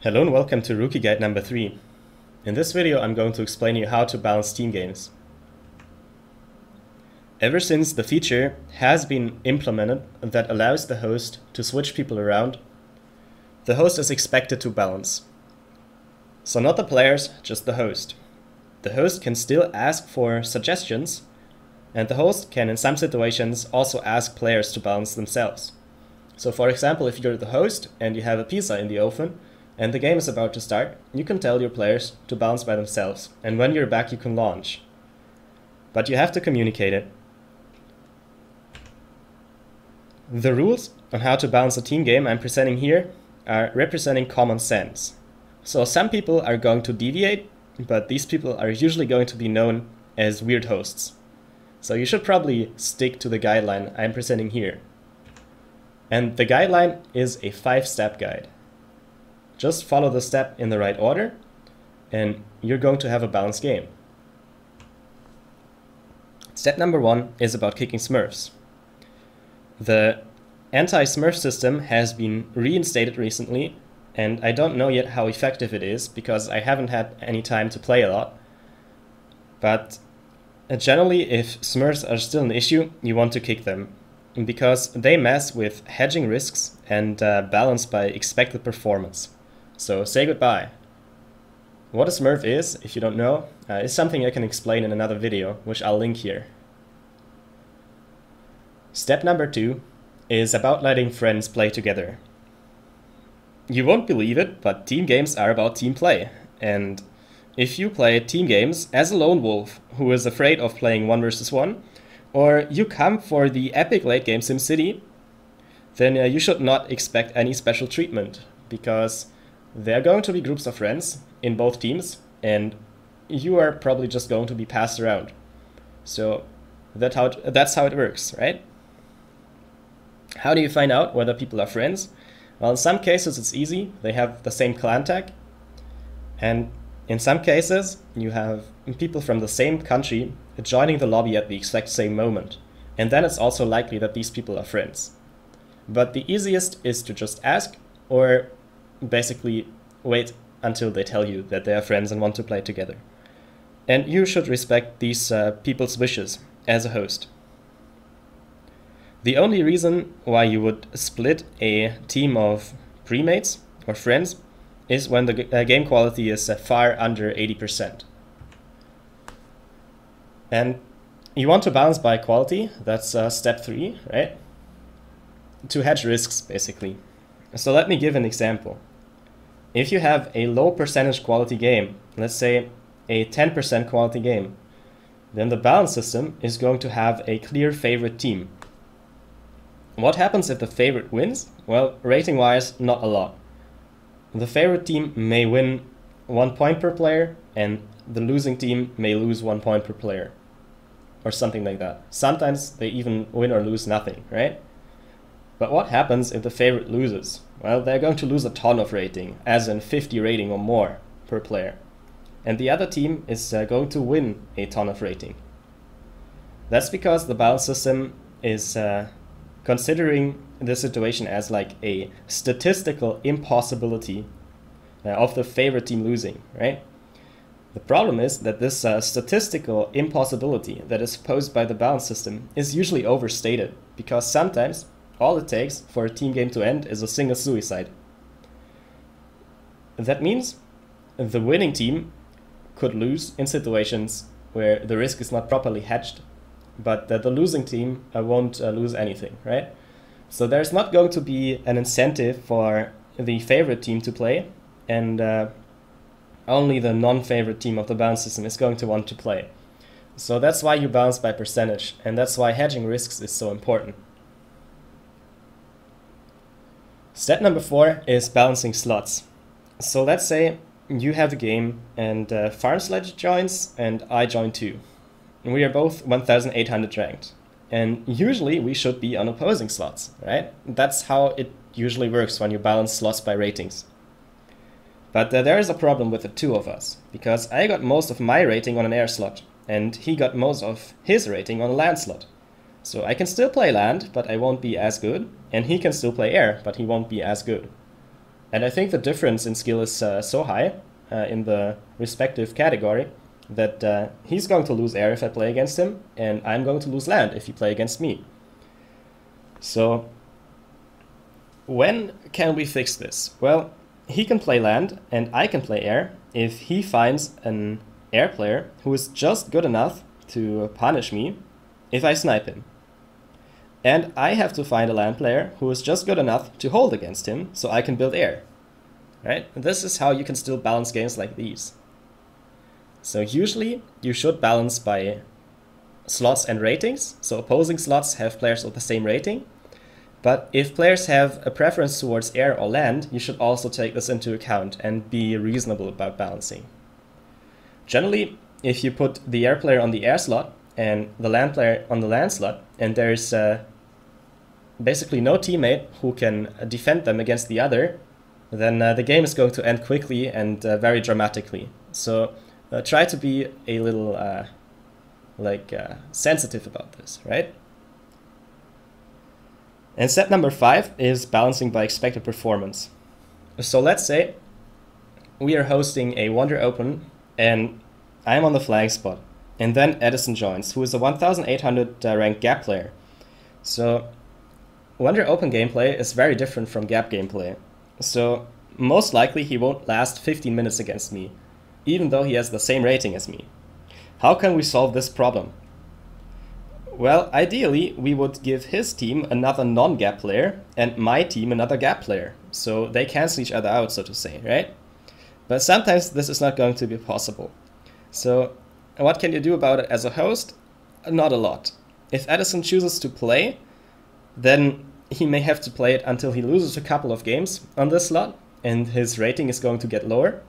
Hello and welcome to Rookie Guide number 3. In this video I'm going to explain you how to balance team games. Ever since the feature has been implemented that allows the host to switch people around, the host is expected to balance. So not the players, just the host. The host can still ask for suggestions, and the host can in some situations also ask players to balance themselves. So for example, if you're the host and you have a pizza in the oven, and the game is about to start, you can tell your players to balance by themselves, and when you're back you can launch. But you have to communicate it. The rules on how to balance a team game I'm presenting here are representing common sense. So some people are going to deviate, but these people are usually going to be known as weird hosts. So you should probably stick to the guideline I'm presenting here. And the guideline is a 5-step guide. Just follow the step in the right order, and you're going to have a balanced game. Step number 1 is about kicking Smurfs. The anti-Smurf system has been reinstated recently, and I don't know yet how effective it is because I haven't had any time to play a lot. But generally, if Smurfs are still an issue, you want to kick them, because they mess with hedging risks and balance by expected performance. So say goodbye. What a Smurf is, if you don't know, is something I can explain in another video, which I'll link here. Step number 2 is about letting friends play together. You won't believe it, but team games are about team play. And if you play team games as a lone wolf who is afraid of playing 1 versus 1, or you come for the epic late game SimCity, then you should not expect any special treatment, because there are going to be groups of friends in both teams, and you are probably just going to be passed around. So that's how it works, right? How do you find out whether people are friends? Well, in some cases it's easy. They have the same clan tag. And in some cases you have people from the same country joining the lobby at the exact same moment. And then it's also likely that these people are friends. But the easiest is to just ask, or basically wait until they tell you that they are friends and want to play together. And you should respect these people's wishes as a host. The only reason why you would split a team of premates or friends is when the game quality is far under 80%. And you want to balance by quality, that's step 3, right? To hedge risks, basically. So let me give an example. If you have a low percentage quality game, let's say a 10% quality game, then the balance system is going to have a clear favorite team. What happens if the favorite wins? Well, rating-wise, not a lot. The favorite team may win 1 point per player, and the losing team may lose 1 point per player, or something like that. Sometimes they even win or lose nothing, right? But what happens if the favorite loses? Well, they're going to lose a ton of rating, as in 50 rating or more per player. And the other team is going to win a ton of rating. That's because the balance system is considering the situation as like a statistical impossibility of the favorite team losing, right? The problem is that this statistical impossibility that is posed by the balance system is usually overstated, because sometimes all it takes for a team game to end is a single suicide. That means the winning team could lose in situations where the risk is not properly hedged, but the losing team won't lose anything, right? So there's not going to be an incentive for the favorite team to play, and only the non-favorite team of the balance system is going to want to play. So that's why you balance by percentage, and that's why hedging risks is so important. Step number 4 is balancing slots. So let's say you have a game and Farm Sledge joins and I join too. We are both 1800 ranked. And usually we should be on opposing slots, right? That's how it usually works when you balance slots by ratings. But there is a problem with the 2 of us, because I got most of my rating on an air slot, and he got most of his rating on a land slot. So I can still play land, but I won't be as good, and he can still play air, but he won't be as good. And I think the difference in skill is so high in the respective category that he's going to lose air if I play against him, and I'm going to lose land if he play against me. So when can we fix this? Well, he can play land and I can play air if he finds an air player who is just good enough to punish me if I snipe him. And I have to find a land player who is just good enough to hold against him so I can build air. Right? And this is how you can still balance games like these. So usually you should balance by slots and ratings. So opposing slots have players with the same rating. But if players have a preference towards air or land, you should also take this into account and be reasonable about balancing. Generally, if you put the air player on the air slot and the land player on the land slot, and there's basically no teammate who can defend them against the other, then the game is going to end quickly and very dramatically. So try to be a little sensitive about this, right? And step number 5 is balancing by expected performance. So let's say we are hosting a Wonder Open and I'm on the flag spot. And then Edison joins, who is a 1800 ranked gap player. So Wonder Open gameplay is very different from gap gameplay. So most likely he won't last 15 minutes against me, even though he has the same rating as me. How can we solve this problem? Well, ideally, we would give his team another non-gap player and my team another gap player. So they cancel each other out, so to say, right? But sometimes this is not going to be possible. So what can you do about it as a host? Not a lot. If Edison chooses to play, then he may have to play it until he loses a couple of games on this slot and his rating is going to get lower.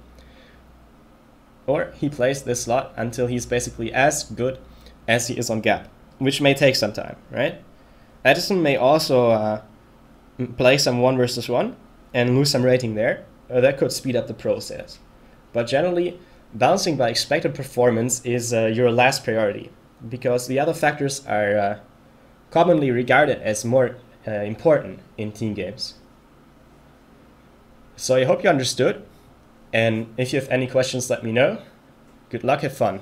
Or he plays this slot until he's basically as good as he is on gap, which may take some time, right? Edison may also play some 1 versus 1 and lose some rating there. That could speed up the process. But generally, balancing by expected performance is your last priority, because the other factors are commonly regarded as more important in team games. So I hope you understood, and if you have any questions, let me know. Good luck, have fun.